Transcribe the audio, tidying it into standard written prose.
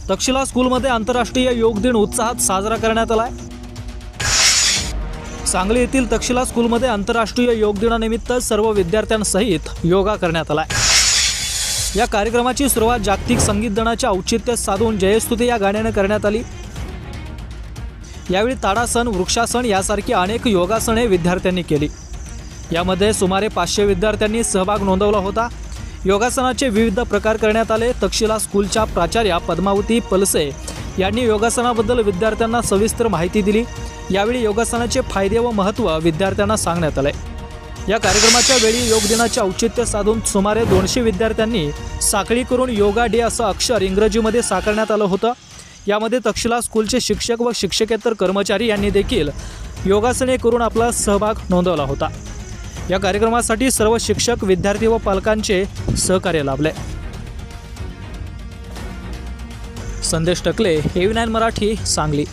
तक्षशिला स्कूलमध्ये आंतरराष्ट्रीय योग दिन उत्साहात साजरा करण्यात आलाय। सांगली येथील तक्षशिला स्कूलमध्ये आंतरराष्ट्रीय योग दिनानिमित्त सर्व विद्यार्थ्यांसहित योगा करण्यात आलाय। या कार्यक्रमाची सुरुवात जागतिक संगीत दिनाच्या औचित्य साधून जयस्तुती या गाण्याने करण्यात आली। यावेळी ताडासन, वृक्षासन यासारखी अनेक योगासने विद्यार्थ्यांनी केली। यामध्ये सुमारे 500 विद्यार्थ्यांनी सहभाग नोंदवला होता। योगासनाचे विविध प्रकार करण्यात आले। तक्षशिला स्कूलच्या प्राचार्या पद्मावती पलसे यांनी योगासनाबद्दल विद्यार्थ्यांना सविस्तर माहिती दिली। यावेळी योगासनाचे फायदे व महत्त्व विद्यार्थ्यांना सांगण्यात आले। या कार्यक्रमाच्या वेळी योग दिनाचे औचित्य साधून सुमारे 200 विद्यार्थ्यांनी साखळी करून योगा डे असं अक्षर इंग्रजीमध्ये साकारण्यात आलं होतं। यामध्ये तक्षशिला स्कूलचे शिक्षक व शिक्षकेतर कर्मचारी यांनी देखील योगासने करून आपला सहभाग नोंदवला होता। या कार्यक्रमासाठी सर्व शिक्षक, विद्यार्थी व पालकांचे सहकार्य लाभले। संदेश टकले, AV9 मराठी, सांगली।